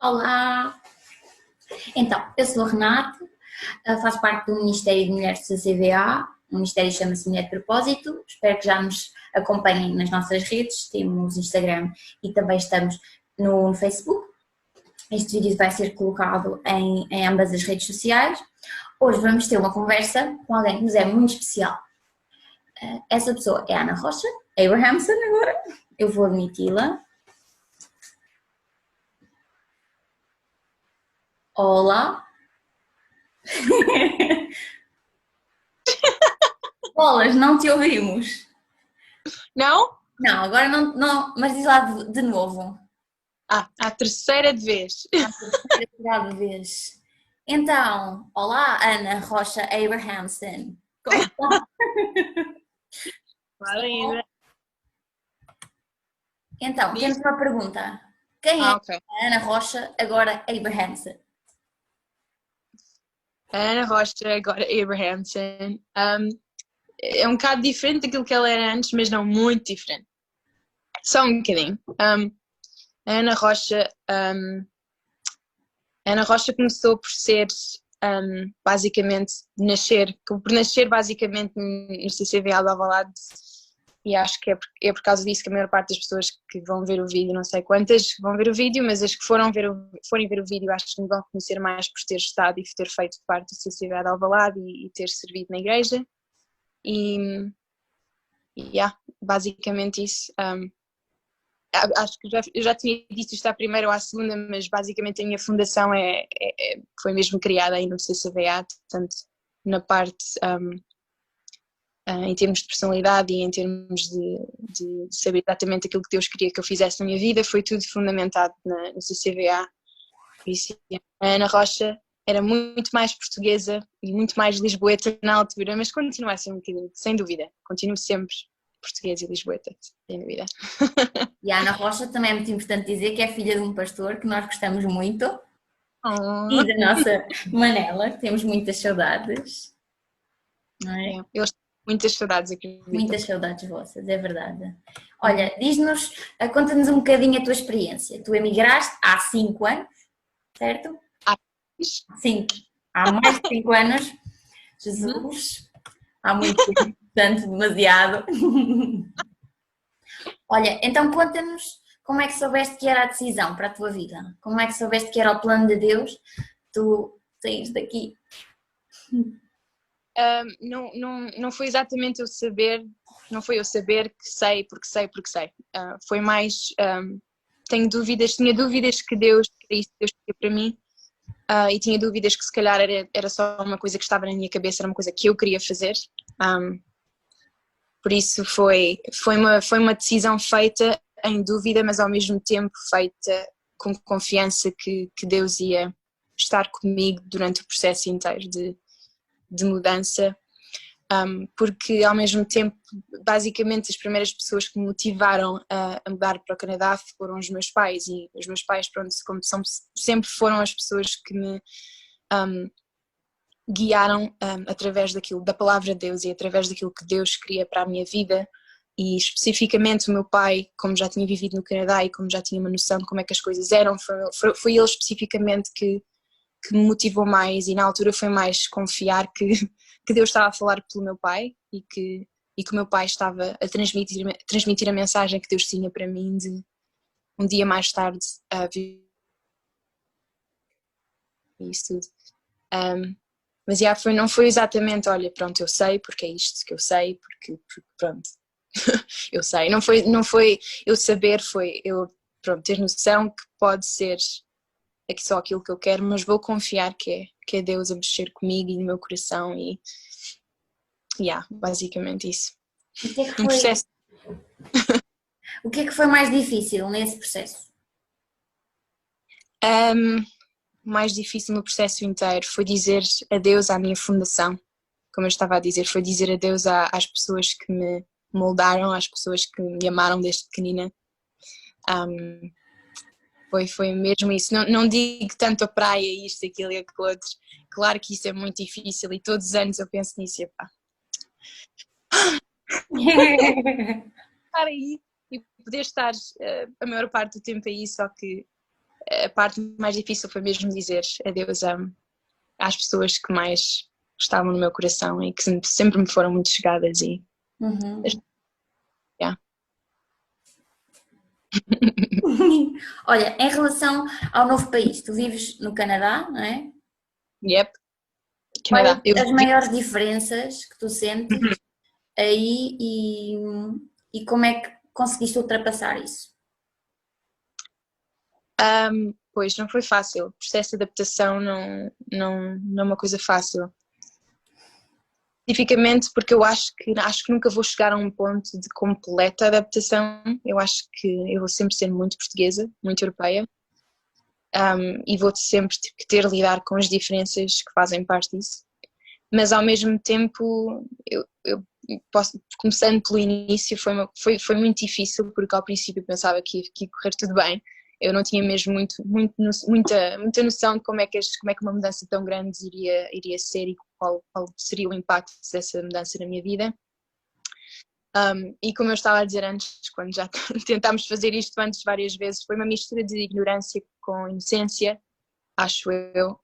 Olá! Então, eu sou a Renata, faço parte do Ministério de Mulheres do CCVA, o Ministério chama-se Mulher de Propósito, espero que já nos acompanhem nas nossas redes, temos Instagram e também estamos no Facebook. Este vídeo vai ser colocado em ambas as redes sociais. Hoje vamos ter uma conversa com alguém que nos é muito especial. Essa pessoa é a Ana Rocha, Abrahamson agora, eu vou admiti-la. Olá! Bolas, não te ouvimos. Não? Não, agora não, mas diz lá de novo. A terceira de vez. A terceira vez. Então, olá, Ana Rocha Abrahamson. Como está? Ainda. Então, temos uma pergunta. Quem é Ok. a Ana Rocha, agora Abrahamson? Ana Rocha, agora Abrahamson. É um bocado diferente daquilo que ela era antes, mas não muito diferente. Só um bocadinho. Ana Rocha, Ana Rocha começou por ser, basicamente, por nascer basicamente no CCVA de Alvalade, e acho que é por causa disso que a maior parte das pessoas que vão ver o vídeo, não sei quantas vão ver o vídeo, mas as que forem ver o vídeo acho que me vão conhecer mais por ter estado e por ter feito parte do CCVA de Alvalade e ter servido na igreja. E basicamente isso. Acho que eu já tinha dito isto à primeira ou à segunda, mas basicamente a minha fundação foi mesmo criada aí no CCVA, portanto na parte em termos de personalidade e em termos de saber exatamente aquilo que Deus queria que eu fizesse na minha vida, foi tudo fundamentado no CCVA. Por isso, a Ana Rocha era muito mais portuguesa e muito mais lisboeta na altura, mas continua a ser um bocadinho, sem dúvida, continuo sempre portuguesa e lisboeta, sem dúvida. E a Ana Rocha também é muito importante dizer que é filha de um pastor que nós gostamos muito e da nossa Manela, que temos muitas saudades. Não é? Eu tenho muitas saudades, acredito. Muitas saudades vossas, é verdade. Olha, diz-nos, conta-nos um bocadinho a tua experiência. Tu emigraste há 5 anos, certo? Há 5. Há mais de 5 anos. Jesus, há muito tempo, portanto, demasiado. Olha, então conta-nos como é que soubeste que era a decisão para a tua vida? Como é que soubeste que era o plano de Deus tu saís daqui? Não foi exatamente eu saber, não foi eu saber que sei, porque sei, porque sei. Foi mais, tinha dúvidas que Deus queria para mim, e tinha dúvidas que se calhar era só uma coisa que estava na minha cabeça, era uma coisa que eu queria fazer. Por isso foi uma decisão feita em dúvida, mas ao mesmo tempo feita com confiança que Deus ia estar comigo durante o processo inteiro de mudança, porque ao mesmo tempo, basicamente as primeiras pessoas que me motivaram a mudar para o Canadá foram os meus pais, e os meus pais, pronto, como sempre foram as pessoas que me guiaram através da palavra de Deus e através daquilo que Deus queria para a minha vida. E especificamente o meu pai, como já tinha vivido no Canadá e como já tinha uma noção de como é que as coisas eram, foi ele especificamente que me motivou mais, e na altura foi mais confiar que Deus estava a falar pelo meu pai e que o meu pai estava a transmitir a mensagem que Deus tinha para mim de um dia mais tarde viver isso tudo. Mas não foi exatamente, olha, pronto, eu sei porque é isto que eu sei, porque pronto, eu sei. Não foi eu saber, foi eu, pronto, ter noção que pode ser só aquilo que eu quero, mas vou confiar que é Deus a mexer comigo e no meu coração e basicamente isso. O que é que foi, o que é que foi mais difícil nesse processo? Mais difícil no processo inteiro foi dizer adeus à minha fundação, como eu estava a dizer, foi dizer adeus às pessoas que me moldaram, às pessoas que me amaram desde pequenina. Foi mesmo isso. Não digo tanto a praia, isto, aquilo e aquilo outro. Claro que isso é muito difícil e todos os anos eu penso nisso e pá. Estar aí e poder estar a maior parte do tempo aí, só que a parte mais difícil foi mesmo dizer adeus às pessoas que mais estavam no meu coração e que sempre me foram muito chegadas e yeah. Olha, em relação ao novo país, tu vives no Canadá, não é? Yep, Quais Canadá. Eu as maiores diferenças que tu sentes aí e como é que conseguiste ultrapassar isso? Pois, não foi fácil. O processo de adaptação não é uma coisa fácil. Especificamente porque eu acho que nunca vou chegar a um ponto de completa adaptação. Eu acho que eu vou sempre ser muito portuguesa, muito europeia, e vou sempre ter de lidar com as diferenças que fazem parte disso. Mas ao mesmo tempo, eu posso, começando pelo início, foi muito difícil, porque ao princípio pensava que ia correr tudo bem. Eu não tinha mesmo muita noção de como é que uma mudança tão grande iria ser e qual seria o impacto dessa mudança na minha vida. E como eu estava a dizer antes, quando já tentámos fazer isto antes várias vezes, foi uma mistura de ignorância com inocência, acho eu,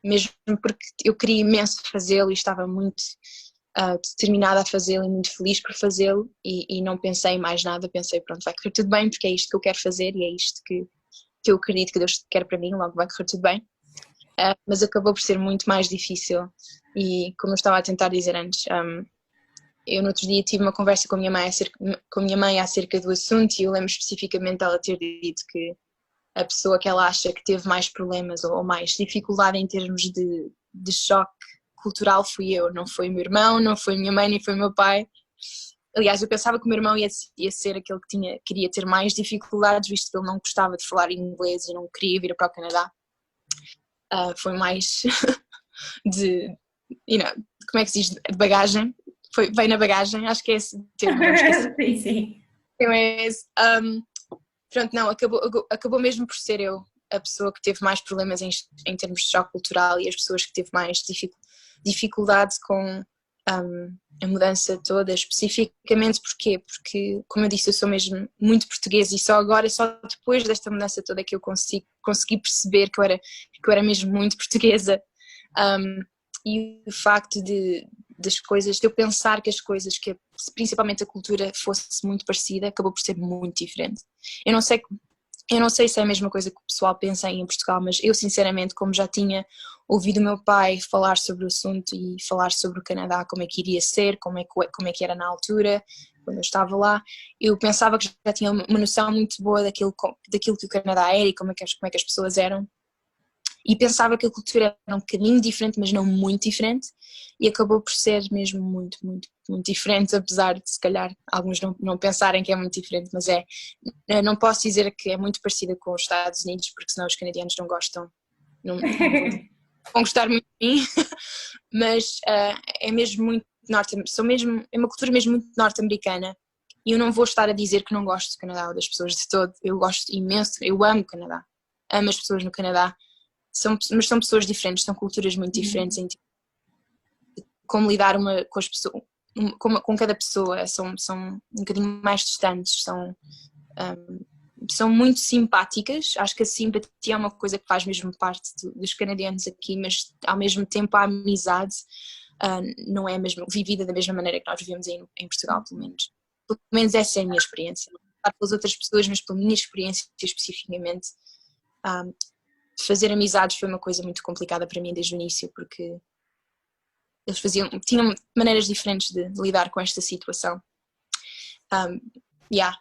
mesmo porque eu queria imenso fazê-lo e estava muito determinada a fazê-lo e muito feliz por fazê-lo e não pensei em mais nada, pensei pronto, vai correr tudo bem porque é isto que eu quero fazer e é isto que eu acredito que Deus quer para mim, logo vai correr tudo bem. Mas acabou por ser muito mais difícil e como eu estava a tentar dizer antes, eu no outro dia tive uma conversa com a minha mãe acerca do assunto e eu lembro especificamente dela ter dito que a pessoa que ela acha que teve mais problemas ou mais dificuldade em termos de choque cultural fui eu, não foi o meu irmão, não foi a minha mãe, nem foi o meu pai. Aliás, eu pensava que o meu irmão ia ser aquele que queria ter mais dificuldades, visto que ele não gostava de falar inglês e não queria vir para o Canadá. Foi mais de, como é que se diz, de bagagem. Veio na bagagem, acho que é esse termo, não esqueci. Sim, sim. Então é esse. Pronto, não, acabou mesmo por ser eu a pessoa que teve mais problemas em termos de choque cultural e as pessoas que teve mais dificuldade com a mudança toda, especificamente porquê? Porque, como eu disse, eu sou mesmo muito portuguesa e só depois desta mudança toda é que eu consegui perceber que eu era mesmo muito portuguesa. E o facto de eu pensar que as coisas, que principalmente a cultura fosse muito parecida, acabou por ser muito diferente. Eu não sei se é a mesma coisa que o pessoal pensa em Portugal, mas eu sinceramente, como já tinha ouvido o meu pai falar sobre o assunto e falar sobre o Canadá, como é que iria ser, como é que era na altura, quando eu estava lá, eu pensava que já tinha uma noção muito boa daquilo que o Canadá era e como é que as pessoas eram. E pensava que a cultura era um bocadinho diferente, mas não muito diferente, e acabou por ser mesmo muito, muito, muito diferente, apesar de se calhar alguns não pensarem que é muito diferente, mas não posso dizer que é muito parecida com os Estados Unidos, porque senão os canadianos não gostam, não vão gostar muito de mim, mas é mesmo muito é uma cultura mesmo muito norte-americana, e eu não vou estar a dizer que não gosto do Canadá ou das pessoas de todo, eu gosto imenso, eu amo o Canadá, amo as pessoas no Canadá, mas são pessoas diferentes, são culturas muito diferentes em como lidar com as pessoas, com cada pessoa, são um bocadinho mais distantes, são muito simpáticas, acho que a simpatia é uma coisa que faz mesmo parte dos canadianos aqui, mas ao mesmo tempo a amizade não é mesmo vivida da mesma maneira que nós vivemos em Portugal, pelo menos. Pelo menos essa é a minha experiência, não falar pelas outras pessoas, mas pela minha experiência especificamente. Fazer amizades foi uma coisa muito complicada para mim desde o início, porque eles tinham maneiras diferentes de lidar com esta situação.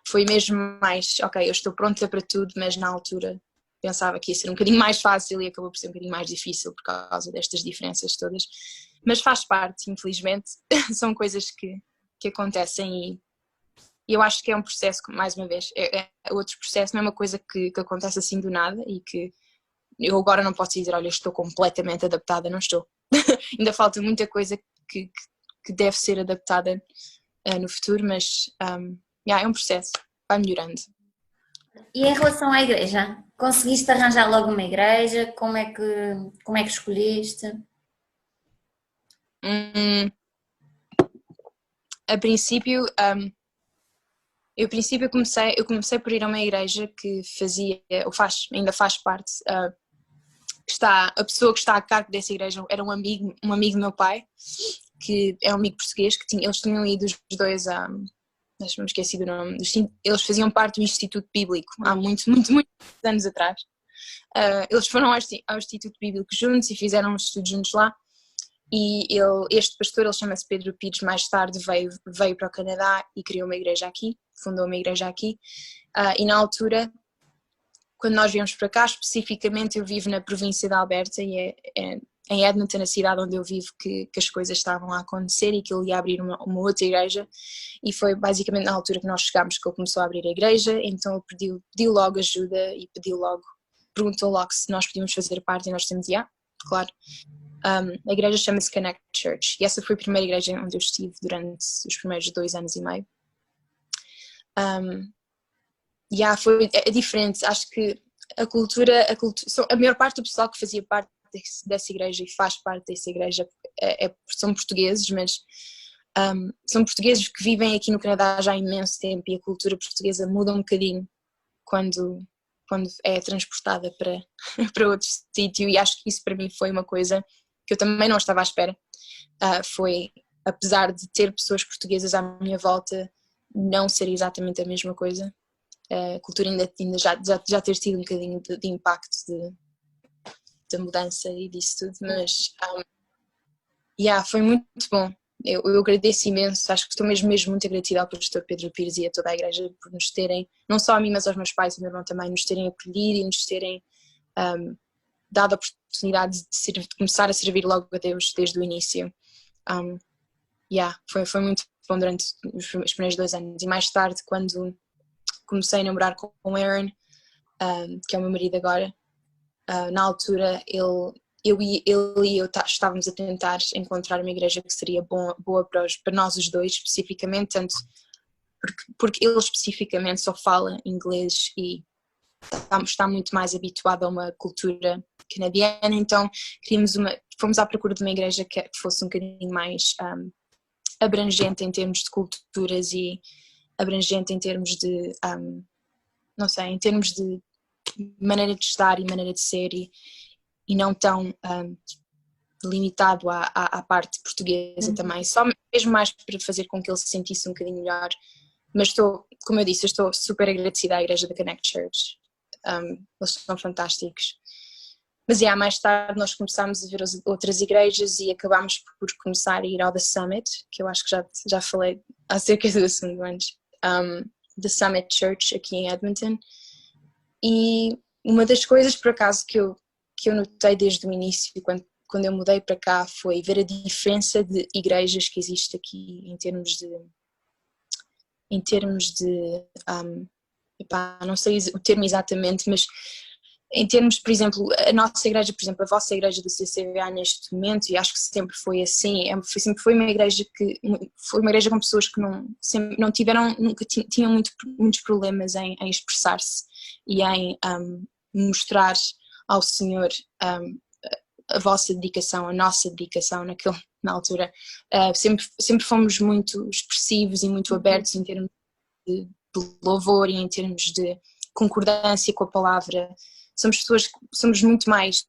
Foi mesmo mais, ok, eu estou pronta para tudo, mas na altura pensava que ia ser um bocadinho mais fácil e acabou por ser um bocadinho mais difícil por causa destas diferenças todas. Mas faz parte, infelizmente, são coisas que acontecem e eu acho que é um processo, mais uma vez, é outro processo, não é uma coisa que acontece assim do nada e que eu agora não posso dizer, olha, estou completamente adaptada, não estou. Ainda falta muita coisa que deve ser adaptada no futuro, mas é um processo, vai melhorando. E em relação à igreja, conseguiste arranjar logo uma igreja? Como é que escolheste? A princípio, Eu, a princípio, eu comecei por ir a uma igreja que ainda faz parte, a pessoa que está a cargo dessa igreja era um amigo do meu pai, que é um amigo português, eles tinham ido os dois acho que me esqueci do nome, eles faziam parte do Instituto Bíblico há muitos anos atrás. Eles foram ao Instituto Bíblico juntos e fizeram um estudo juntos lá. E este pastor, ele chama-se Pedro Pires, mais tarde veio para o Canadá e criou uma igreja aqui, fundou uma igreja aqui. E na altura, quando nós viemos para cá, especificamente eu vivo na província de Alberta e é em Edmonton, na cidade onde eu vivo, que as coisas estavam a acontecer e que ele ia abrir uma outra igreja. E foi basicamente na altura que nós chegámos que ele começou a abrir a igreja, então ele pediu logo ajuda e perguntou logo se nós podíamos fazer parte e nós dissemos, claro. A igreja chama-se Connect Church e essa foi a primeira igreja onde eu estive durante os primeiros 2 anos e meio. É diferente, acho que a maior parte do pessoal que fazia parte dessa igreja e faz parte dessa igreja são portugueses, mas são portugueses que vivem aqui no Canadá já há imenso tempo e a cultura portuguesa muda um bocadinho quando é transportada para outro sítio, e acho que isso para mim foi uma coisa que eu também não estava à espera. Foi, apesar de ter pessoas portuguesas à minha volta, não ser exatamente a mesma coisa. A cultura ainda já ter tido um bocadinho de impacto da mudança e disso tudo, mas foi muito bom. Eu agradeço imenso, acho que estou mesmo muito agradecida ao pastor Pedro Pires e a toda a igreja por nos terem, não só a mim mas aos meus pais e ao meu irmão também, nos terem acolhido e nos terem dado a oportunidade de começar a servir logo a Deus desde o início. Foi muito bom durante os primeiros 2 anos, e mais tarde, quando comecei a namorar com o Aaron, que é o meu marido agora, na altura ele e eu estávamos a tentar encontrar uma igreja que seria boa para nós os dois especificamente, tanto porque ele especificamente só fala inglês e está muito mais habituado a uma cultura canadiana, então fomos à procura de uma igreja que fosse um bocadinho mais abrangente em termos de culturas e abrangente em termos de, não sei, em termos de maneira de estar e maneira de ser e não tão limitado à parte portuguesa também, só mesmo mais para fazer com que ele se sentisse um bocadinho melhor. Mas como eu disse, eu estou super agradecida à igreja da Connect Church, eles são fantásticos. Mas mais tarde nós começámos a ver as outras igrejas e acabámos por começar a ir ao The Summit, que eu acho que já falei acerca do assunto antes, The Summit Church aqui em Edmonton. E uma das coisas, por acaso, que eu notei desde o início, quando eu mudei para cá, foi ver a diferença de igrejas que existe aqui em termos de não sei o termo exatamente, mas em termos, por exemplo, a nossa igreja, por exemplo, a vossa igreja do CCVA neste momento, e acho que sempre foi assim, sempre foi uma igreja com pessoas que não tiveram, nunca tinham muitos problemas em expressar-se e em mostrar ao Senhor a vossa dedicação, a nossa dedicação na altura. Sempre fomos muito expressivos e muito abertos em termos de louvor e em termos de concordância com a palavra. Somos muito mais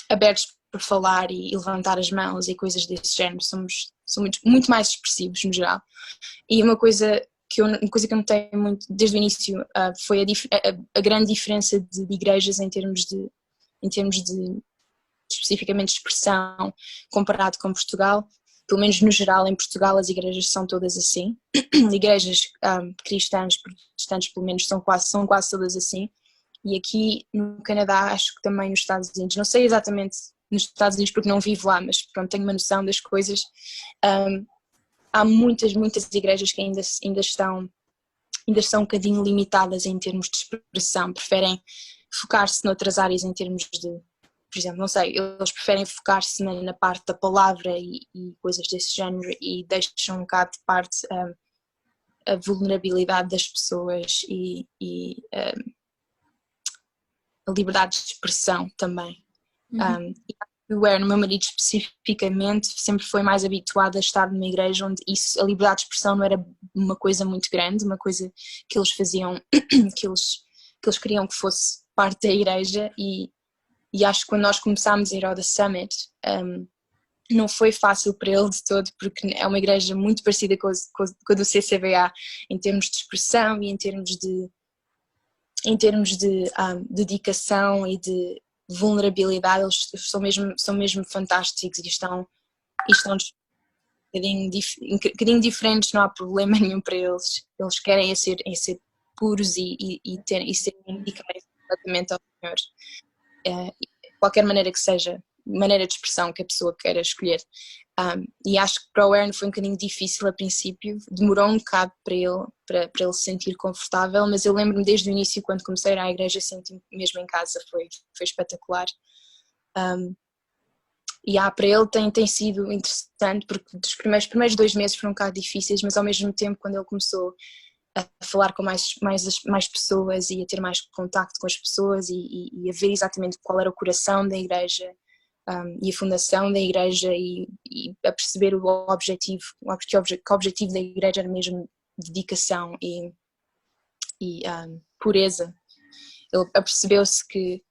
abertos para falar e levantar as mãos e coisas desse género. Somos muito mais expressivos no geral. E uma coisa que eu notei muito desde o início foi a grande diferença de igrejas em termos de especificamente expressão comparado com Portugal. Pelo menos no geral em Portugal as igrejas são todas assim. Igrejas cristãs, protestantes pelo menos são quase todas assim. E aqui no Canadá, acho que também nos Estados Unidos, não sei exatamente nos Estados Unidos porque não vivo lá, mas pronto, tenho uma noção das coisas. Há muitas igrejas que ainda são um bocadinho limitadas em termos de expressão, preferem focar-se noutras áreas em termos de, por exemplo, não sei, eles preferem focar-se na parte da palavra e coisas desse género e deixam um bocado de parte a vulnerabilidade das pessoas e a liberdade de expressão também. o Aaron, o meu marido especificamente, sempre foi mais habituado a estar numa igreja onde a liberdade de expressão não era uma coisa muito grande, uma coisa que eles faziam, que eles queriam que fosse parte da igreja, e acho que quando nós começámos a ir ao The Summit, não foi fácil para ele de todo, porque é uma igreja muito parecida com a do CCBA em termos de expressão e em termos de dedicação e de vulnerabilidade. Eles são mesmo fantásticos e estão um bocadinho diferentes, não há problema nenhum para eles. Eles querem ser puros e serem dedicados completamente ao Senhor. Qualquer maneira que seja, maneira de expressão que a pessoa queira escolher. E acho que para o Aaron foi um bocadinho difícil a princípio, demorou um bocado para ele se sentir confortável, mas eu lembro-me desde o início, quando comecei a ir à igreja, senti-me mesmo em casa, foi espetacular. Para ele tem sido interessante, porque os primeiros 2 meses foram um bocado difíceis, mas ao mesmo tempo, quando ele começou a falar com mais pessoas e a ter mais contacto com as pessoas e a ver exatamente qual era o coração da igreja, e a fundação da igreja, e a perceber o objetivo, que o objetivo da igreja era mesmo dedicação e pureza. Ele apercebeu-se que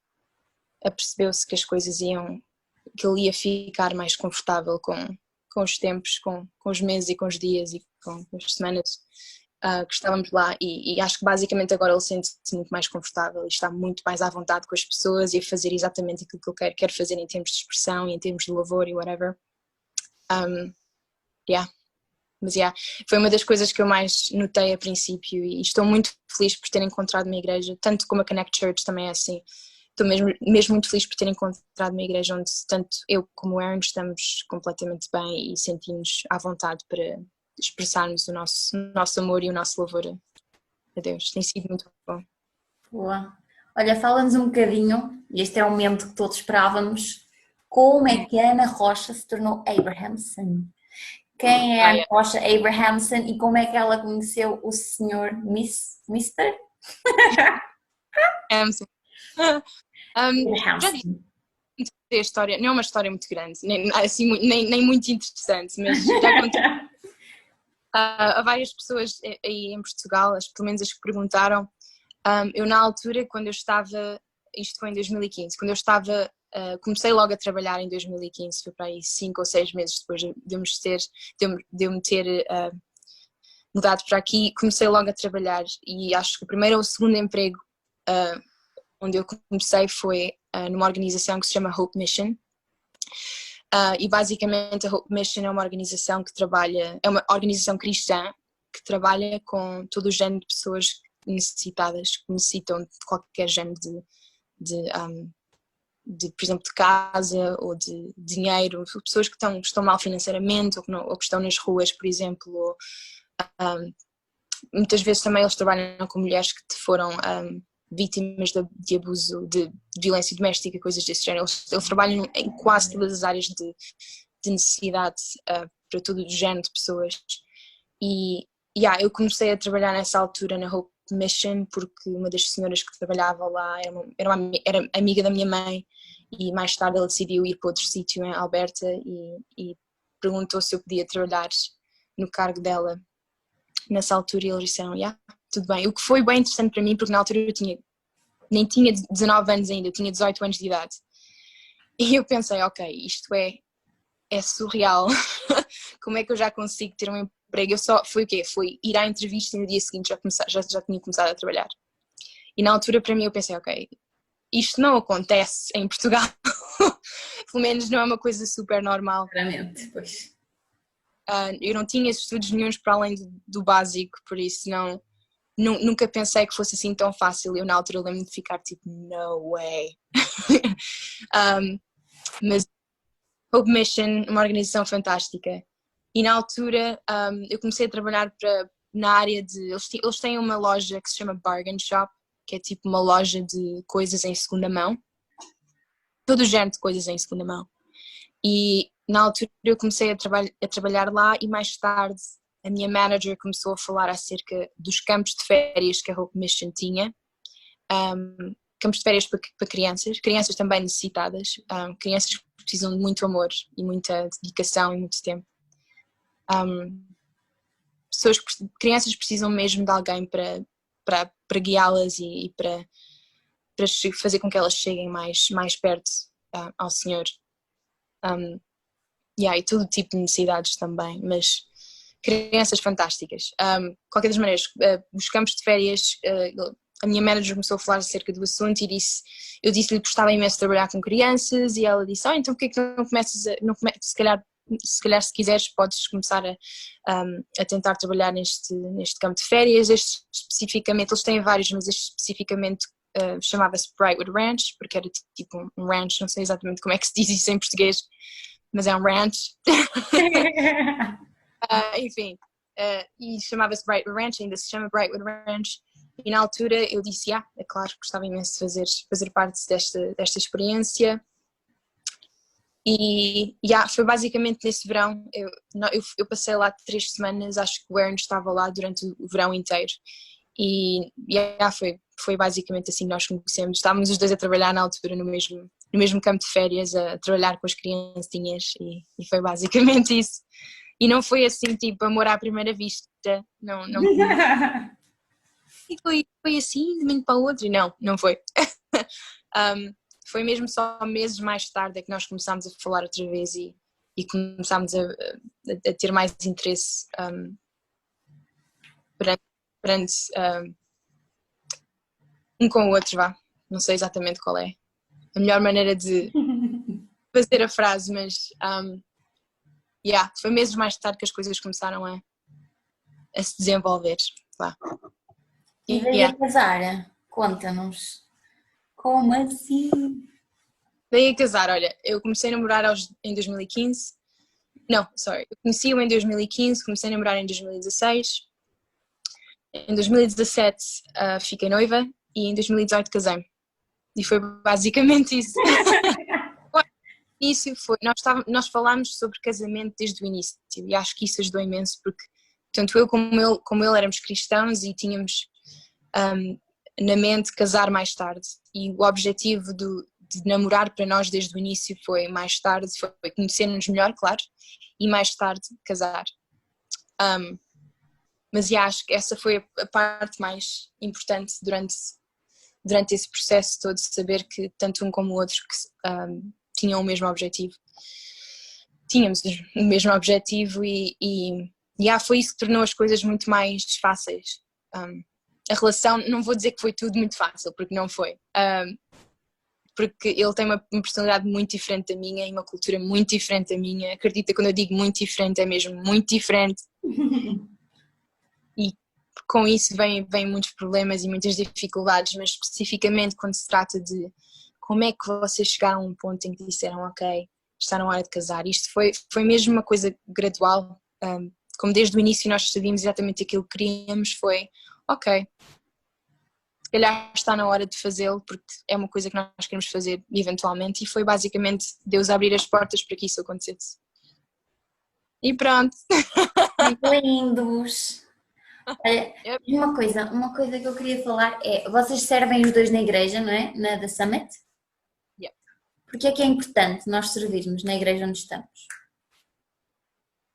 as coisas que ele ia ficar mais confortável com os tempos, com os meses e com os dias e com as semanas que estávamos lá, e acho que basicamente agora ele sente-se muito mais confortável e está muito mais à vontade com as pessoas e a fazer exatamente aquilo que ele quer fazer em termos de expressão e em termos de louvor e whatever. Mas foi uma das coisas que eu mais notei a princípio, e estou muito feliz por ter encontrado uma igreja, tanto como a Connect Church também é assim. Estou mesmo muito feliz por ter encontrado uma igreja onde tanto eu como o Aaron estamos completamente bem e sentimos à vontade para expressarmos o nosso amor e o nosso louvor a Deus. Tem sido muito bom. Boa. Olha, fala-nos um bocadinho, e este é o momento que todos esperávamos, como é que a Ana Rocha se tornou Abrahamson? Quem é a Ana Rocha Abrahamson e como é que ela conheceu o senhor Mr.? Já disse a história, não é uma história muito grande, nem muito interessante, mas já contei a várias pessoas aí em Portugal, pelo menos as que perguntaram. Eu na altura, quando eu estava, isto foi em 2015, quando eu estava, comecei logo a trabalhar em 2015, foi para aí 5 ou 6 meses depois de eu me ter mudado para aqui, comecei logo a trabalhar, e acho que o primeiro ou o segundo emprego onde eu comecei foi numa organização que se chama Hope Mission. E basicamente a Hope Mission é uma organização é uma organização cristã que trabalha com todo o género de pessoas necessitadas, que necessitam de qualquer género de, por exemplo, de casa ou de dinheiro, pessoas que estão mal financeiramente ou que estão nas ruas, por exemplo, ou, muitas vezes também eles trabalham com mulheres que foram vítimas de abuso, de violência doméstica, coisas desse género. Eles trabalham em quase todas as áreas de necessidade para todo o género de pessoas. E eu comecei a trabalhar nessa altura na Hope Mission porque uma das senhoras que trabalhava lá era amiga da minha mãe, e mais tarde ela decidiu ir para outro sítio em Alberta e perguntou se eu podia trabalhar no cargo dela nessa altura, e eles disseram, tudo bem. O que foi bem interessante para mim, porque na altura eu nem tinha 19 anos ainda, eu tinha 18 anos de idade. E eu pensei, ok, isto é surreal. Como é que eu já consigo ter um emprego? Foi o quê? Foi ir à entrevista e no dia seguinte já tinha começado a trabalhar. E na altura para mim eu pensei, ok, isto não acontece em Portugal. Pelo menos não é uma coisa super normal. Claramente, pois. Eu não tinha estudos nenhuns para além do básico, por isso nunca pensei que fosse assim tão fácil. Eu na altura lembro-me de ficar tipo, no way. Mas Hope Mission, uma organização fantástica. E na altura eu comecei a trabalhar na área de... Eles têm uma loja que se chama Bargain Shop, que é tipo uma loja de coisas em segunda mão. Todo o género de coisas em segunda mão. E na altura eu comecei a trabalhar lá, e mais tarde a minha manager começou a falar acerca dos campos de férias que a Hope Mission tinha, campos de férias para crianças também necessitadas, crianças que precisam de muito amor e muita dedicação e muito tempo. Crianças precisam mesmo de alguém para guiá-las e para fazer com que elas cheguem mais perto ao Senhor. E todo tipo de necessidades também, mas crianças fantásticas. Qualquer das maneiras, os campos de férias, a minha manager começou a falar acerca do assunto e eu disse-lhe que gostava imenso de trabalhar com crianças e ela disse, então por que não começas se calhar se quiseres podes começar a tentar trabalhar neste campo de férias. Este especificamente, eles têm vários, mas este especificamente chamava-se Brightwood Ranch, porque era tipo um ranch, não sei exatamente como é que se diz isso em português, mas é um ranch. Enfim, e chamava-se Brightwood Ranch, ainda se chama Brightwood Ranch, e na altura eu disse, é claro que gostava imenso de fazer parte desta experiência. E foi basicamente nesse verão, eu passei lá 3 semanas, acho que o Aaron estava lá durante o verão inteiro, e foi basicamente assim que nós conhecemos. Estávamos os dois a trabalhar na altura no mesmo campo de férias, a trabalhar com as criancinhas, e foi basicamente isso. E não foi assim, tipo, amor à primeira vista, não. E foi assim, de um momento para o outro, e não foi. Foi mesmo só meses mais tarde é que nós começámos a falar outra vez e começámos a ter mais interesse perante um com o outro, vá. Não sei exatamente qual é a melhor maneira de fazer a frase, mas foi meses mais tarde que as coisas começaram a se desenvolver, vá. E daí a casar, conta-nos. Como assim? Daí a casar, olha, eu comecei a namorar em 2015. Eu conheci-o em 2015, comecei a namorar em 2016. Em 2017 fiquei noiva e em 2018 casei-me. E foi basicamente isso. Nós falámos sobre casamento desde o início e acho que isso ajudou imenso porque tanto eu como ele éramos cristãos e tínhamos na mente casar mais tarde, e o objetivo de namorar para nós desde o início foi mais tarde, foi conhecer-nos melhor, claro, e mais tarde casar. Mas acho que essa foi a parte mais importante durante esse processo todo, de saber que tanto um como o outro tinham o mesmo objetivo. Tínhamos o mesmo objetivo e foi isso que tornou as coisas muito mais fáceis. A relação, não vou dizer que foi tudo muito fácil, porque não foi. Porque ele tem uma personalidade muito diferente da minha e uma cultura muito diferente da minha. Acredita, quando eu digo muito diferente, é mesmo muito diferente. E com isso vem muitos problemas e muitas dificuldades, mas especificamente quando se trata de como é que vocês chegaram a um ponto em que disseram, ok, está na hora de casar. Isto foi mesmo uma coisa gradual. Como desde o início nós sabíamos exatamente aquilo que queríamos, foi, ok, se calhar está na hora de fazê-lo, porque é uma coisa que nós queremos fazer eventualmente, e foi basicamente Deus abrir as portas para que isso acontecesse. E pronto. Muito lindos! Olha, uma coisa que eu queria falar é, vocês servem os dois na igreja, não é? Na da Summit? Yeah. Porque é que é importante nós servirmos na igreja onde estamos?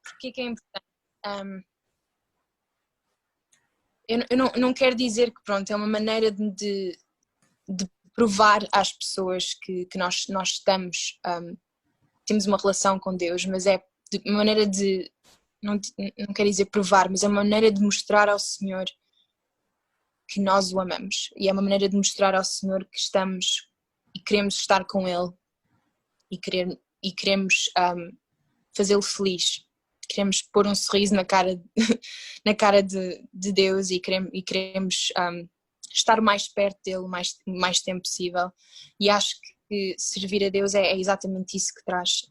Porque é importante? Eu não quero dizer que, pronto, é uma maneira de provar às pessoas que nós estamos, temos uma relação com Deus, mas é uma maneira de, não quero dizer provar, mas é uma maneira de mostrar ao Senhor que nós o amamos, e é uma maneira de mostrar ao Senhor que estamos e queremos estar com Ele e queremos fazê-lo feliz. Queremos pôr um sorriso na cara de Deus e queremos estar mais perto dele mais tempo possível, e acho que servir a Deus é exatamente isso que traz,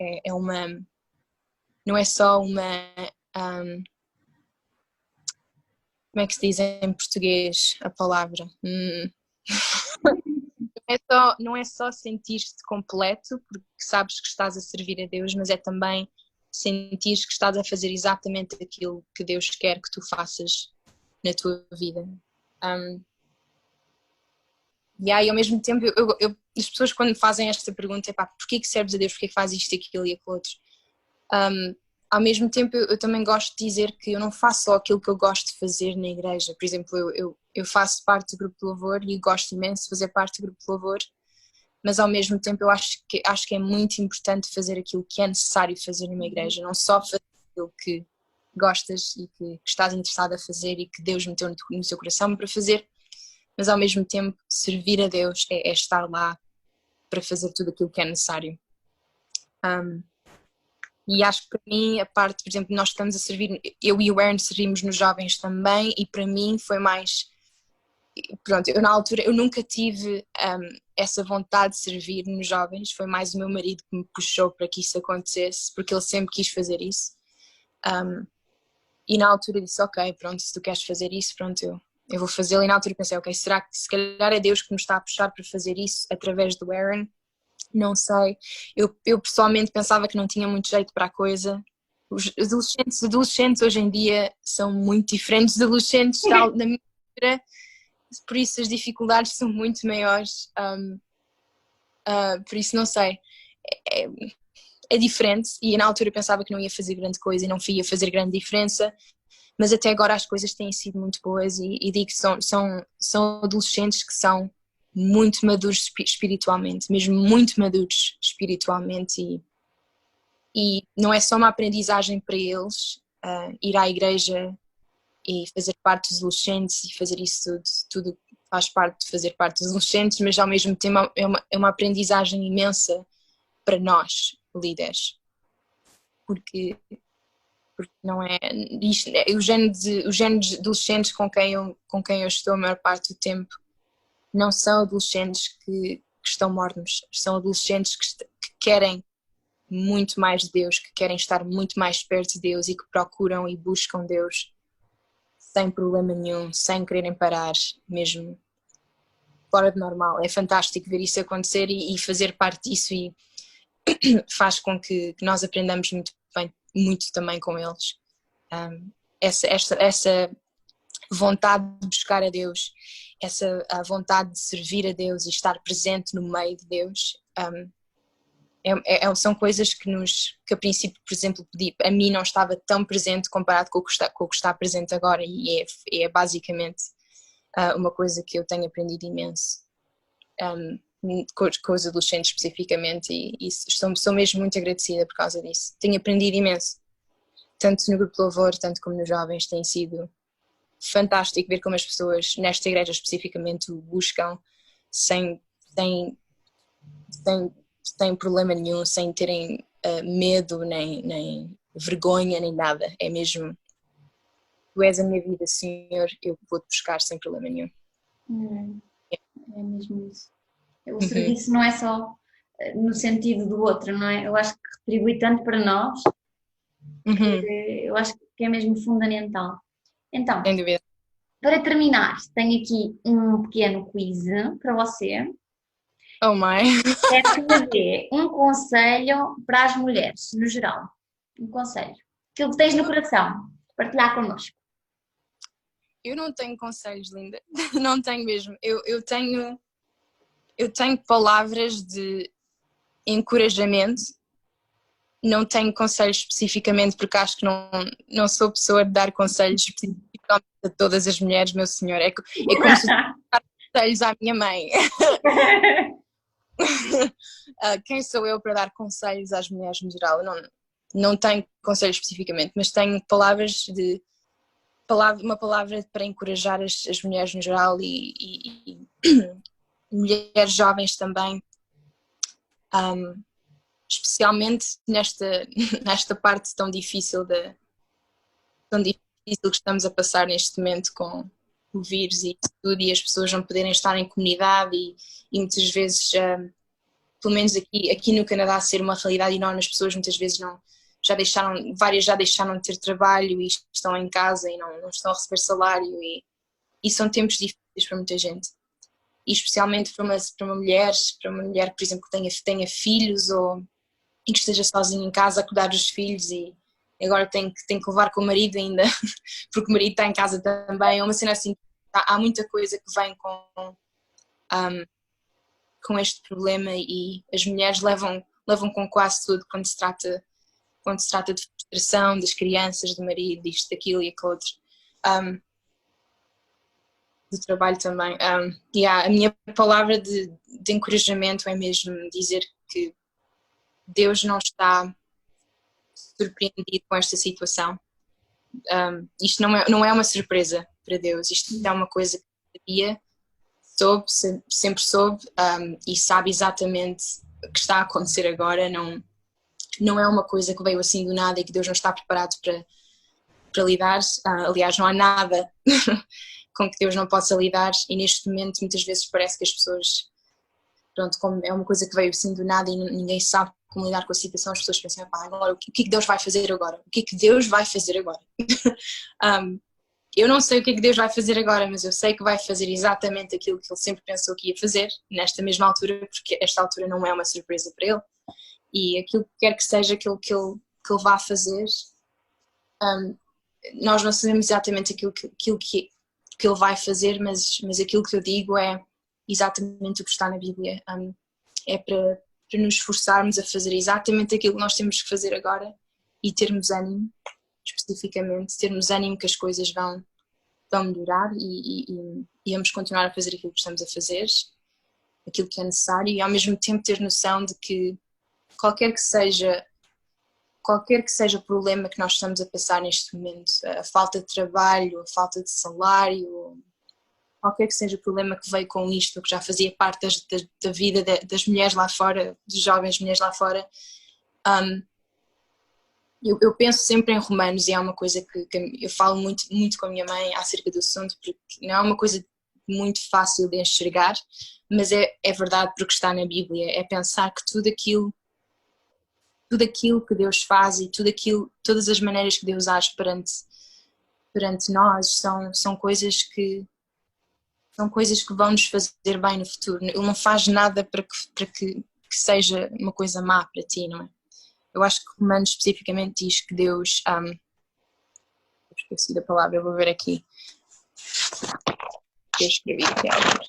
não é só uma como é que se diz em português a palavra? Não é só sentir-te completo porque sabes que estás a servir a Deus, mas é também sentir que estás a fazer exatamente aquilo que Deus quer que tu faças na tua vida. E aí, ao mesmo tempo, as pessoas quando me fazem esta pergunta, pá, porquê que serves a Deus, porquê que fazes isto, aquilo e aquilo outro? Ao mesmo tempo, eu também gosto de dizer que eu não faço só aquilo que eu gosto de fazer na igreja. Por exemplo, eu faço parte do grupo de louvor e gosto imenso de fazer parte do grupo de louvor, mas ao mesmo tempo eu acho que é muito importante fazer aquilo que é necessário fazer numa igreja, não só fazer aquilo que gostas e que estás interessado a fazer e que Deus meteu no seu coração para fazer, mas ao mesmo tempo servir a Deus é estar lá para fazer tudo aquilo que é necessário. E acho que para mim a parte, por exemplo, nós estamos a servir, eu e o Aaron servimos nos jovens também, e para mim foi mais, pronto, eu na altura eu nunca tive essa vontade de servir nos jovens, foi mais o meu marido que me puxou para que isso acontecesse, porque ele sempre quis fazer isso. E na altura disse, ok, pronto, se tu queres fazer isso, pronto, eu vou fazê-lo. E na altura pensei, ok, será que se calhar é Deus que me está a puxar para fazer isso através do Aaron? Não sei. Eu pessoalmente pensava que não tinha muito jeito para a coisa. Os adolescentes hoje em dia são muito diferentes dos adolescentes da minha altura, por isso as dificuldades são muito maiores. Por isso não sei. É diferente, e na altura eu pensava que não ia fazer grande coisa e não ia fazer grande diferença, mas até agora as coisas têm sido muito boas e digo que são adolescentes que são muito maduros espiritualmente, mesmo muito maduros espiritualmente, e não é só uma aprendizagem para eles ir à igreja e fazer parte dos adolescentes e fazer isso tudo faz parte de fazer parte dos adolescentes, mas ao mesmo tempo é uma aprendizagem imensa para nós, líderes, porque não é isto, o género de adolescentes com quem eu estou a maior parte do tempo não são adolescentes que estão mornos, são adolescentes que querem muito mais de Deus, que querem estar muito mais perto de Deus e que procuram e buscam Deus sem problema nenhum, sem quererem parar, mesmo fora de normal. É fantástico ver isso acontecer e fazer parte disso, e faz com que nós aprendamos muito bem, muito também com eles. Essa vontade de buscar a Deus, a vontade de servir a Deus e estar presente no meio de Deus, são coisas que a princípio, por exemplo, a mim não estava tão presente comparado com o que está presente agora, e é basicamente uma coisa que eu tenho aprendido imenso com os adolescentes especificamente, e sou mesmo muito agradecida por causa disso. Tenho aprendido imenso, tanto no grupo de louvor, tanto como nos jovens. Tem sido fantástico ver como as pessoas nesta igreja especificamente o buscam sem problema nenhum, sem terem medo, nem vergonha, nem nada. É mesmo, tu és a minha vida, Senhor, eu vou-te buscar sem problema nenhum. É mesmo isso. O serviço não é só no sentido do outro, não é? Eu acho que retribui tanto para nós, que eu acho que é mesmo fundamental. Então, para terminar, tenho aqui um pequeno quiz para você. Oh my! Quero que me dê um conselho para as mulheres, no geral. Um conselho. Aquilo que tens no coração, partilhar connosco. Eu não tenho conselhos, Linda. Não tenho mesmo. Eu tenho palavras de encorajamento. Não tenho conselhos especificamente, porque acho que não sou pessoa de dar conselhos especificamente a todas as mulheres, meu senhor. É como se eu dar conselhos à minha mãe. Quem sou eu para dar conselhos às mulheres no geral? Eu não tenho conselhos especificamente, mas tenho uma palavra para encorajar as mulheres no geral e mulheres jovens também, especialmente nesta parte tão difícil que estamos a passar neste momento com o vírus e tudo, e as pessoas não poderem estar em comunidade e muitas vezes, pelo menos aqui no Canadá, ser uma realidade enorme. As pessoas muitas vezes várias já deixaram de ter trabalho e estão em casa e não estão a receber salário, e são tempos difíceis para muita gente, e especialmente para uma mulher, por exemplo, que tenha filhos e que esteja sozinha em casa a cuidar dos filhos, e agora tem que levar com o marido ainda, porque o marido está em casa também. É uma cena assim, há muita coisa que vem com este problema, e as mulheres levam com quase tudo quando se trata de frustração, das crianças, do marido, disto, daquilo e aquilo outro. Do trabalho também. A minha palavra de encorajamento é mesmo dizer que Deus não está surpreendido com esta situação. Isto não é uma surpresa para Deus, isto é uma coisa que sempre soube, e sabe exatamente o que está a acontecer agora. Não é uma coisa que veio assim do nada e que Deus não está preparado para lidar. Aliás, não há nada com que Deus não possa lidar, e neste momento muitas vezes parece que as pessoas, pronto, como é uma coisa que veio assim do nada e ninguém sabe como lidar com a situação, as pessoas pensam, agora o que é que Deus vai fazer agora? O que é que Deus vai fazer agora? Eu não sei o que é que Deus vai fazer agora, mas eu sei que vai fazer exatamente aquilo que Ele sempre pensou que ia fazer, nesta mesma altura, porque esta altura não é uma surpresa para Ele, e aquilo que quer que seja que ele vá fazer, nós não sabemos exatamente aquilo que Ele vai fazer, mas aquilo que eu digo é exatamente o que está na Bíblia. É para nos esforçarmos a fazer exatamente aquilo que nós temos que fazer agora e termos ânimo, especificamente, termos ânimo que as coisas vão melhorar, e vamos continuar a fazer aquilo que estamos a fazer, aquilo que é necessário, e ao mesmo tempo ter noção de que qualquer que seja o problema que nós estamos a passar neste momento, a falta de trabalho, a falta de salário, qualquer que seja o problema que veio com isto, que já fazia parte da vida das mulheres lá fora, das jovens mulheres lá fora, eu penso sempre em Romanos, e é uma coisa que eu falo muito, muito com a minha mãe acerca do assunto, porque não é uma coisa muito fácil de enxergar, mas é verdade, porque está na Bíblia. É pensar que tudo aquilo que Deus faz e todas as maneiras que Deus age perante nós são coisas que vão nos fazer bem no futuro. Ele não faz nada para que seja uma coisa má para ti, não é? Eu acho que Romanos especificamente diz que Deus, eu esqueci da palavra, eu vou ver aqui, eu escrevi aqui algo.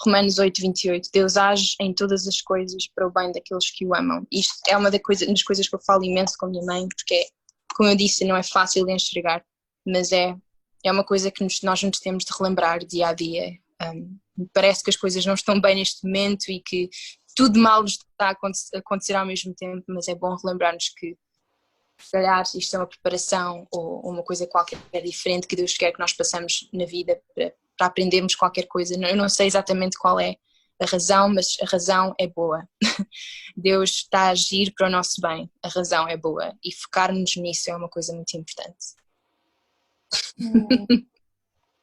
Romanos 8:28, Deus age em todas as coisas para o bem daqueles que o amam. Isto é uma das coisas que eu falo imenso com a minha mãe, porque, como eu disse, não é fácil de enxergar, mas é uma coisa que nós nos temos de relembrar dia a dia. Parece que as coisas não estão bem neste momento e que tudo mal está a acontecer ao mesmo tempo, mas é bom relembrar-nos que, se calhar, isto é uma preparação ou uma coisa qualquer diferente que Deus quer que nós passamos na vida para aprendermos qualquer coisa. Eu não sei exatamente qual é a razão, mas a razão é boa. Deus está a agir para o nosso bem, a razão é boa, e focar-nos nisso é uma coisa muito importante.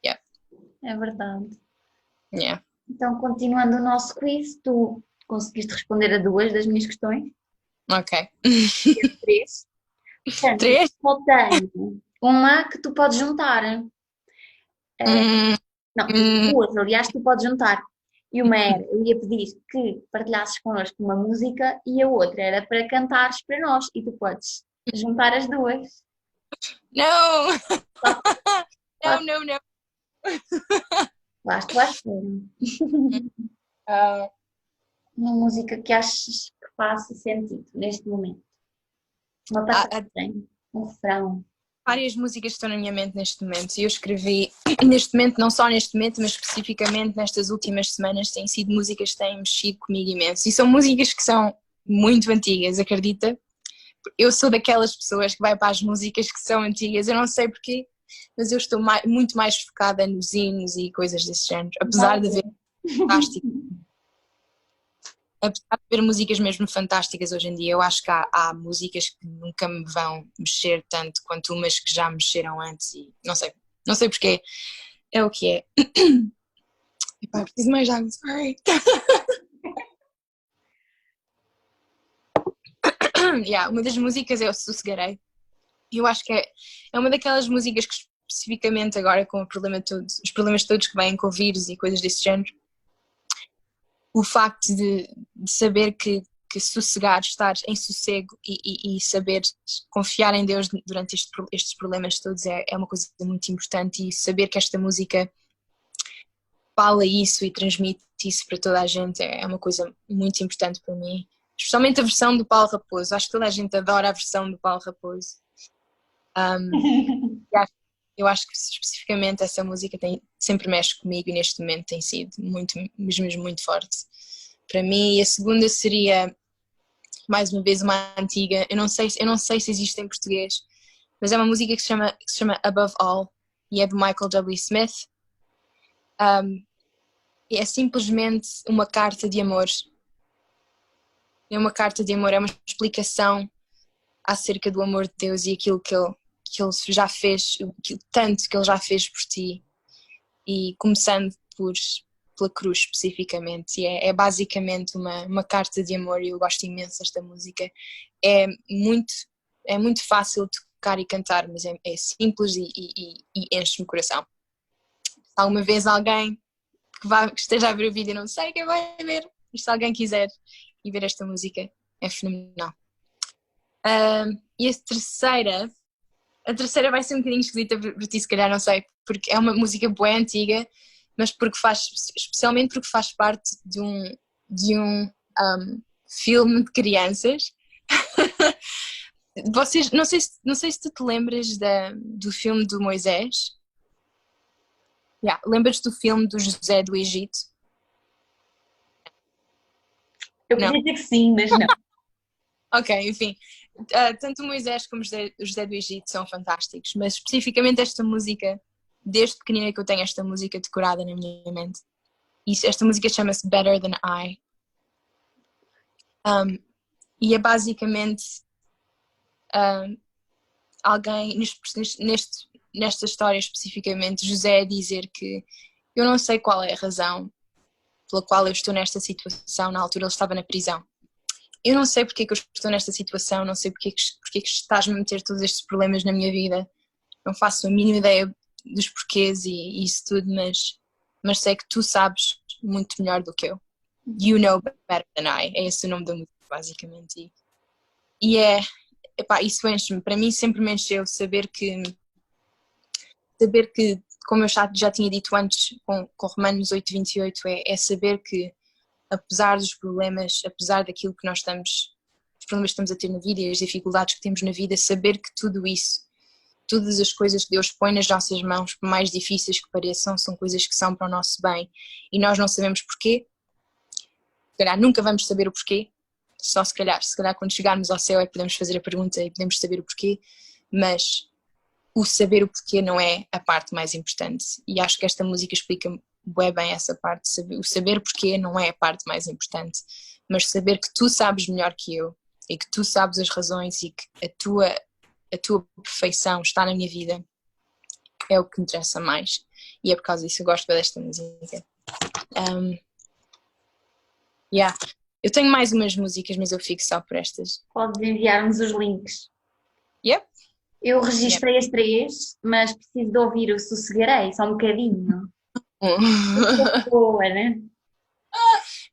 Yeah. É verdade. Yeah. Então, continuando o nosso quiz, tu conseguiste responder a 2 das minhas questões. Ok. 3. Portanto, 3? só tenho uma que tu podes juntar. Não, 2, aliás, tu podes juntar. E uma era, eu ia pedir que partilhasses connosco uma música, e a outra era para cantares para nós, e tu podes juntar as 2. Não! Não. Lá estou à espera. Uma música que achas que faça sentido neste momento. Uma passagem, um refrão. Várias músicas estão na minha mente neste momento, e eu escrevi neste momento, não só neste momento, mas especificamente nestas últimas semanas, têm sido músicas que têm mexido comigo imenso, e são músicas que são muito antigas, acredita? Eu sou daquelas pessoas que vai para as músicas que são antigas, eu não sei porquê, mas eu estou muito mais focada nos hinos e coisas desse género, apesar de haver músicas mesmo fantásticas hoje em dia. Eu acho que há músicas que nunca me vão mexer tanto quanto umas que já mexeram antes, e não sei porquê, é o que é. Epá, preciso mais água, sorry. Uma das músicas é o Sossegarei. Eu acho que é uma daquelas músicas que, especificamente agora com os problemas todos que vêm com o vírus e coisas desse género, o facto de saber que que sossegar, estar em sossego e saber confiar em Deus durante estes problemas todos é uma coisa muito importante, e saber que esta música fala isso e transmite isso para toda a gente é uma coisa muito importante para mim. Especialmente a versão do Paulo Raposo. Acho que toda a gente adora a versão do Paulo Raposo. Eu acho que especificamente essa música sempre mexe comigo, e neste momento tem sido muito, mesmo muito forte para mim. E a segunda seria, mais uma vez, uma antiga. Eu não sei se existe em português, mas é uma música que se chama Above All, e é do Michael W. Smith. É simplesmente uma carta de amor. É uma carta de amor, é uma explicação acerca do amor de Deus e aquilo que ele já fez, tanto que ele já fez por ti, e começando pela cruz especificamente. E é basicamente uma carta de amor, e eu gosto imenso desta música. É muito fácil tocar e cantar, mas é simples e enche-me o coração. Se alguma vez alguém que esteja a ver o vídeo, não sei quem vai ver, mas se alguém quiser ir ver esta música, é fenomenal. E a terceira vai ser um bocadinho esquisita para ti, se calhar, não sei, porque é uma música bem antiga, mas especialmente porque faz parte de um filme de crianças. Não sei se tu te lembras do filme do Moisés. Lembras do filme do José do Egito? Eu podia dizer que sim, mas não. Ok, enfim. Tanto o Moisés como o José do Egito são fantásticos, mas especificamente esta música, desde pequenina que eu tenho esta música decorada na minha mente. E esta música chama-se Better Than I. E é basicamente alguém, nesta história especificamente, José a dizer que eu não sei qual é a razão pela qual eu estou nesta situação. Na altura ele estava na prisão. Eu não sei porque é que eu estou nesta situação, não sei porque é que estás-me a meter todos estes problemas na minha vida, não faço a mínima ideia dos porquês e isso tudo, mas sei que tu sabes muito melhor do que eu. You know better than I. É esse o nome da música, basicamente. E isso enche-me. Para mim sempre me encheu saber que, como eu já tinha dito antes com Romanos 8:28, é saber que apesar dos problemas, apesar daquilo que os problemas que estamos a ter na vida e as dificuldades que temos na vida, saber que tudo isso, todas as coisas que Deus põe nas nossas mãos, por mais difíceis que pareçam, são coisas que são para o nosso bem, e nós não sabemos porquê. Se calhar nunca vamos saber o porquê, só se calhar quando chegarmos ao céu é que podemos fazer a pergunta e podemos saber o porquê, mas o saber o porquê não é a parte mais importante, e acho que esta música explica bem essa parte. O saber porquê não é a parte mais importante, mas saber que tu sabes melhor que eu e que tu sabes as razões e que a tua perfeição está na minha vida é o que me interessa mais, e é por causa disso que eu gosto desta música. Eu tenho mais umas músicas, mas eu fico só por estas. Podes enviar-nos os links. Yep. Eu registrei as 3, mas preciso de ouvir o Sossegarei, só um bocadinho. Boa, né?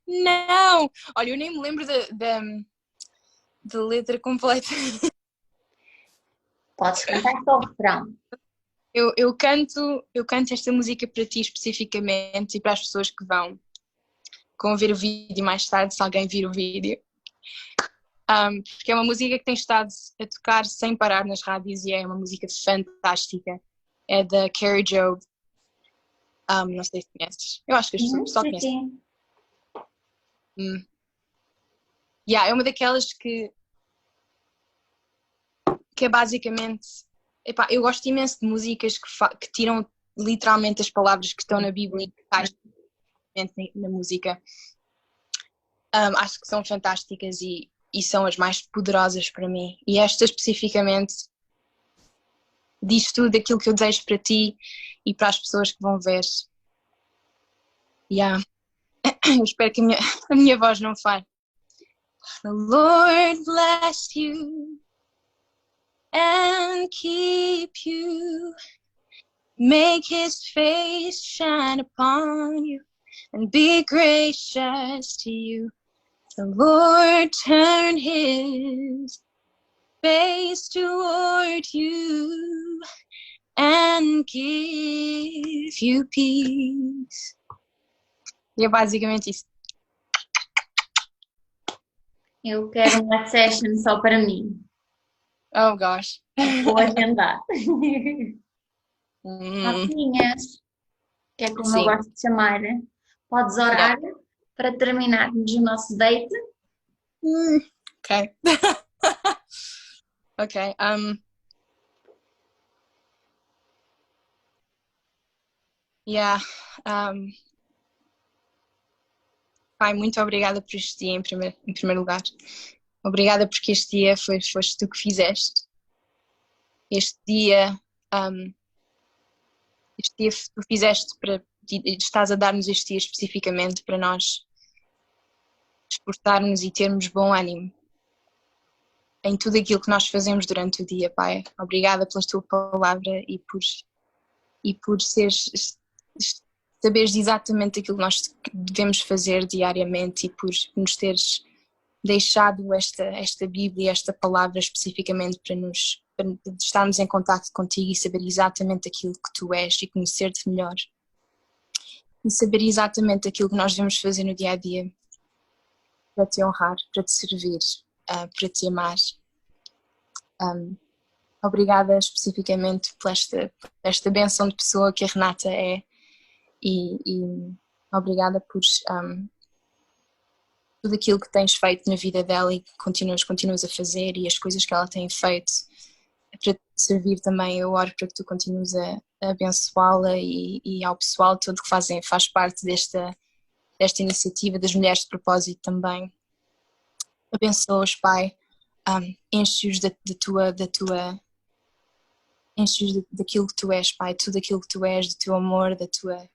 Não! Olha, eu nem me lembro da letra completa. Podes cantar só o refrão. Eu canto esta música para ti especificamente e para as pessoas que vão ver o vídeo mais tarde, se alguém vir o vídeo. Porque é uma música que tem estado a tocar sem parar nas rádios e é uma música fantástica. É da Carrie Job. Não sei se conheces. Eu acho que as pessoas só conhecem. É uma daquelas que é basicamente... eu gosto imenso de músicas que tiram literalmente as palavras que estão na Bíblia e que caem na música. Acho que são fantásticas e são as mais poderosas para mim. E esta especificamente diz tudo aquilo que eu desejo para ti e para as pessoas que vão ver. Eu espero que a minha voz não falhe. The Lord bless you and keep you. Make his face shine upon you and be gracious to you. The Lord turn his face toward you and give you peace. E é basicamente isso. Eu quero uma session só para mim. Oh gosh. Vou agendar. Hum, Notinhas, que é como eu sim. gosto de chamar. Podes orar para terminarmos o nosso date? Okay. Okay. Yeah. Pai, muito obrigada por este dia em primeiro lugar. Obrigada porque este dia foste tu que fizeste. Este dia tu fizeste estás a dar-nos este dia especificamente para nós exportarmos e termos bom ânimo em tudo aquilo que nós fazemos durante o dia, Pai. Obrigada pela tua palavra e por saberes exatamente aquilo que nós devemos fazer diariamente e por nos teres deixado esta Bíblia, esta palavra especificamente para estarmos em contato contigo e saber exatamente aquilo que tu és e conhecer-te melhor. E saber exatamente aquilo que nós devemos fazer no dia a dia para te honrar, para te servir, para te amar. Obrigada especificamente por esta bênção de pessoa que a Renata é e obrigada por tudo aquilo que tens feito na vida dela e que continuas a fazer e as coisas que ela tem feito para te servir também. Eu oro para que tu continues a abençoá-la e ao pessoal todo que faz parte desta iniciativa das Mulheres de Propósito também. Abençoa-os, Pai, enche-os enche-os daquilo que tu és, Pai, tudo aquilo que tu és, do teu amor, da tua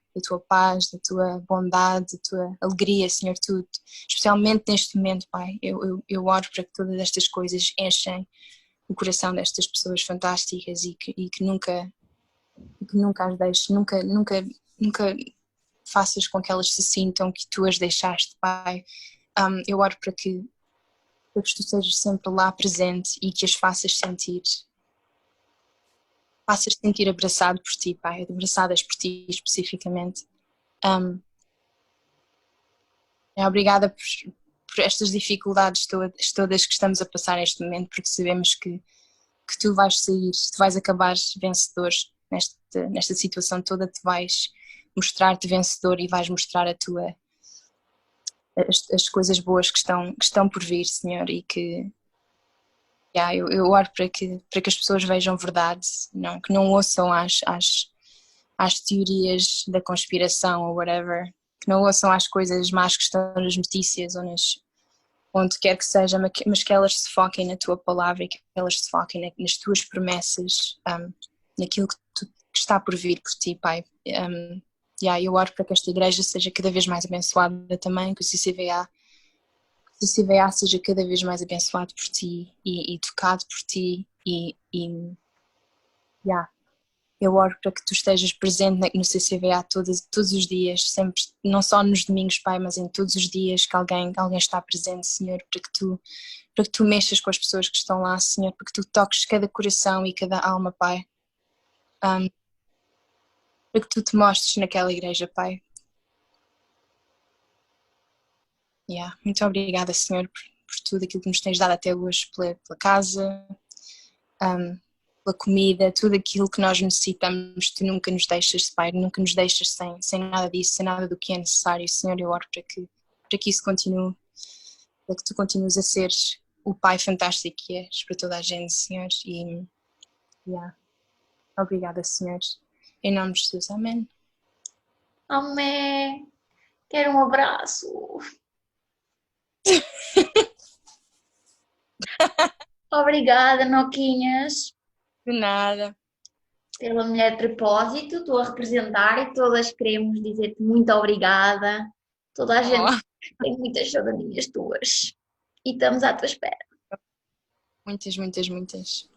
paz, da tua bondade, da tua alegria, Senhor, tudo. Especialmente neste momento, Pai, eu oro para que todas estas coisas enchem o coração destas pessoas fantásticas e que nunca as deixes, nunca faças com que elas se sintam que tu as deixaste, Pai. Eu oro para que tu estejas sempre lá presente e que as faças sentir abraçado por ti, Pai, abraçadas por ti especificamente. Obrigada por estas dificuldades todas que estamos a passar neste momento, porque sabemos que tu vais acabar vencedor nesta situação toda, tu vais mostrar-te vencedor e vais mostrar as coisas boas que estão por vir, Senhor, e que eu oro para que as pessoas vejam verdade, que não ouçam às teorias da conspiração ou whatever, que não ouçam às coisas más que estão nas notícias ou onde quer que seja, mas que elas se foquem na tua palavra e que elas se foquem nas tuas promessas, naquilo que está por vir por ti, Pai. Eu oro para que esta igreja seja cada vez mais abençoada também, que o CCVA seja cada vez mais abençoado por ti e tocado por ti eu oro para que tu estejas presente no CCVA todos os dias, sempre, não só nos domingos, Pai, mas em todos os dias que alguém está presente, Senhor, para que tu mexas com as pessoas que estão lá, Senhor, para que tu toques cada coração e cada alma, Pai, para que tu te mostres naquela igreja, Pai. Muito obrigada, Senhor, por tudo aquilo que nos tens dado até hoje, pela casa, pela comida, tudo aquilo que nós necessitamos. Tu nunca nos deixas, Pai, nunca nos deixas sem nada disso, sem nada do que é necessário, Senhor. Eu oro para que isso continue, para que tu continues a seres o Pai fantástico que és para toda a gente, Senhor. Obrigada, Senhor. Em nome de Jesus, amém. Amém. Quero um abraço. Obrigada, Noquinhas. De nada. Pela Mulher de Propósito, estou a representar e todas queremos dizer-te muito obrigada. Toda a gente tem muitas saudadinhas tuas e estamos à tua espera. Muitas, muitas, muitas.